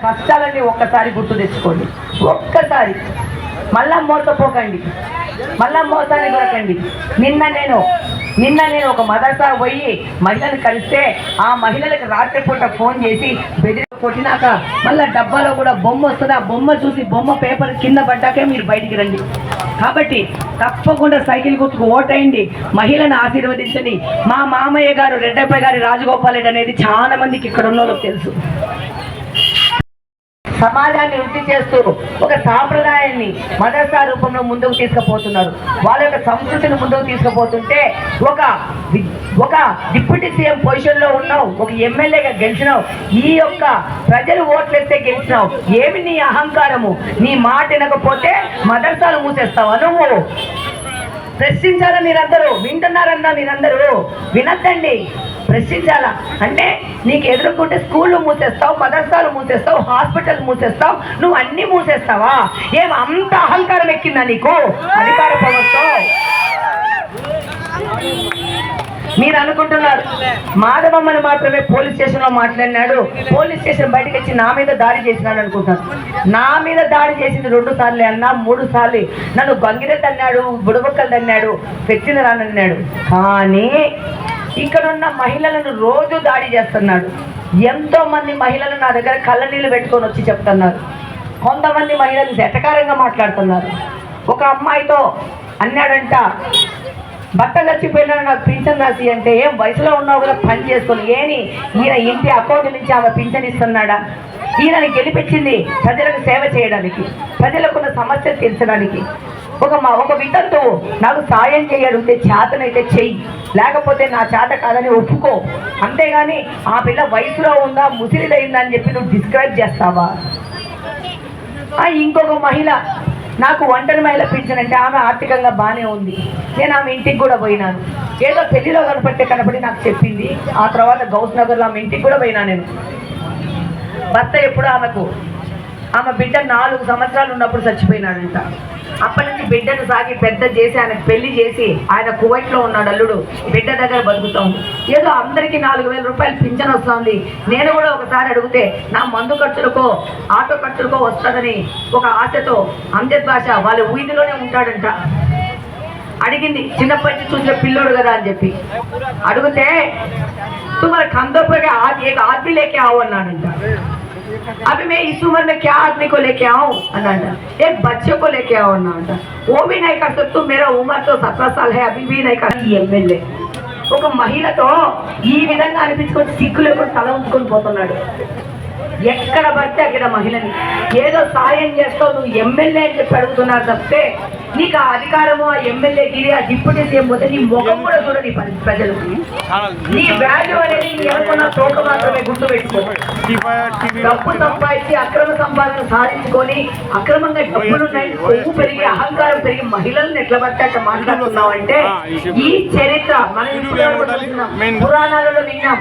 కష్టాలన్నీ ఒక్కసారి గుర్తు తెచ్చుకోండి. ఒక్కసారి మళ్ళా మోసపోకండి, మళ్ళా మోసాన్ని దొరకండి. నిన్న నేను ఒక మదర్సా పోయి మహిళను కలిస్తే ఆ మహిళలకు రాత్రిపూట ఫోన్ చేసి బెదిరి కొట్టినాక మళ్ళీ డబ్బాలో కూడా బొమ్మ వస్తుంది. ఆ బొమ్మ చూసి బొమ్మ పేపర్ కింద పడ్డాకే మీరు బయటికి రండి. కాబట్టి తప్పకుండా సైకిల్ గుర్తుకు ఓటేయండి, మహిళను ఆశీర్వదించండి. మా మామయ్య గారు రెడ్డప్ప గారి రాజగోపాల్ రెడ్డి అనేది చాలా మందికి ఇక్కడ ఉన్న వాళ్ళకి తెలుసు. సమాజాన్ని వృద్ధి చేస్తూ ఒక సాంప్రదాయాన్ని మదర్సా రూపంలో ముందుకు తీసుకుపోతున్నారు. వాళ్ళ యొక్క సంస్కృతిని ముందుకు తీసుకుపోతుంటే ఒక డిప్యూటీ సీఎం పొజిషన్లో ఉన్నావు, ఒక ఎమ్మెల్యేగా గెలిచినావు, ఈ యొక్క ప్రజలు ఓట్లేస్తే గెలిచినావు. ఏమి నీ అహంకారము? నీ మాట వినకపోతే మదర్సాలు మూసేస్తావా నువ్వు? ప్రశ్నించాలా మీరందరూ? వింటున్నారన్నా మీరందరూ? వినద్దండి, ప్రశ్నించాలా. అంటే నీకు ఎదుర్కొంటే స్కూళ్ళు మూసేస్తావు, మదర్సాలు మూసేస్తావు, హాస్పిటల్ మూసేస్తావు, నువ్వు అన్నీ మూసేస్తావా? ఏం అంత అహంకారం ఎక్కిందా నీకు అధికార పవర్తో? మీరు అనుకుంటున్నారు మాధవమ్మని మాత్రమే పోలీస్ స్టేషన్లో మాట్లాడినాడు, పోలీస్ స్టేషన్ బయటకు వచ్చి నా మీద దాడి చేసినాడు అనుకుంటాను. నా మీద దాడి చేసింది 2 సార్లు అన్నా, 3 సార్లు నన్ను గంగిరెద్దు అన్నాడు, బుడబొక్కలు అన్నాడు, పెచ్చిన రానన్నాడు. కానీ ఇక్కడున్న మహిళలను రోజు దాడి చేస్తున్నాడు. ఎంతో మంది మహిళలు నా దగ్గర కళ్ళ నీళ్ళు పెట్టుకొని వచ్చి చెప్తున్నారు. కొంతమంది మహిళలు వెటకారంగా మాట్లాడుతున్నారు. ఒక అమ్మాయితో అన్నాడంట, భర్త చచ్చిపోయినా నాకు పింఛన్ రాసి అంటే, ఏం వయసులో ఉన్నావు కదా పని చేసుకొని, ఏని ఈయన ఇంటి అకౌంట్ నుంచి ఆమె పింఛన్ ఇస్తున్నాడా? ఈయనని గెలిపించింది ప్రజలకు సేవ చేయడానికి, ప్రజలకున్న సమస్యలు తీర్చడానికి. ఒక విధంతో నాకు సాయం చేయడుంటే చేతనైతే చెయ్యి, లేకపోతే నా చేత కాదని ఒప్పుకో. అంతేగాని ఆ పిల్ల వయసులో ఉందా ముసిరిదైందా అని చెప్పి నువ్వు డిస్క్రైబ్ చేస్తావా? ఇంకొక మహిళ నాకు ఒంటరి మహిళ పింఛన్ అంటే ఆమె ఆర్థికంగా బాగానే ఉంది. నేను ఆమె ఇంటికి కూడా పోయినాను. ఏదో పెళ్లిలో కనపడి నాకు చెప్పింది. ఆ తర్వాత గౌస్ నగర్లో ఆమె ఇంటికి కూడా పోయినా నేను. భర్త ఎప్పుడు ఆమె బిడ్డ 4 సంవత్సరాలు ఉన్నప్పుడు చచ్చిపోయినాడంట. అప్పటి నుంచి బిడ్డను సాగి పెద్ద చేసి ఆయనకు పెళ్లి చేసి ఆయన కువైట్లో ఉన్నాడు అల్లుడు, బిడ్డ దగ్గర బతుకుతాం. ఏదో అందరికీ 4,000 రూపాయలు పింఛన్ వస్తుంది. నేను కూడా ఒకసారి అడిగితే నా మందు ఖర్చులకో ఆటో ఖర్చులకో వస్తుందని ఒక ఆశతో అంజద్ బాషా వాళ్ళ వీధిలోనే ఉంటాడంట. అడిగింది, చిన్నప్పటి నుంచి చూసిన పిల్లోడు కదా అని చెప్పి అడిగితే, తుమ్మారు కందోపగా एक आदमी लेके आओ అన్నాడంట. अभी मैं इस उम्र में क्या आदमी को लेके आऊं अन्ना, एक बच्चे को लेके आओ अन्ना. वो भी नहीं कर सकते, मेरा उम्र तो 17 साल है, अभी भी नहीं कर. ఎమ్మెల్యే ఒక మహిళతో ఈ విధంగా అనిపించుకొని సిగ్గు లేకుండా తల ఉంచుకొని పోతున్నాడు. ఎక్కడ పడితే అక్కడ మహిళని ఏదో సాయం చేస్తావు, నువ్వు ఎమ్మెల్యే అని చెప్పి అడుగుతున్నారు తప్పితే నీకు ఆ అధికారము, ఆ ఎమ్మెల్యే గిరి, ఆ డిప్యూటీ సీఎం పోతే నీ ముఖం కూడా చూడని ప్రజలు. నీ వాల్యూ అనేది నీ అనుకున్న తోక మాత్రమే గుర్తుపెట్టుకో. డబ్బు సంపాదించి అక్రమ సంపాదన సాధించుకొని అక్రమంగా డబ్బులున్నాయి, కొవ్వు పెరిగి అహంకారం పెరిగి మహిళలను ఎట్లా పడితే అట్లా మాట్లాడుతున్నావు అంటే ఈ చరిత్ర మనం పురాణాలలో విన్నాం.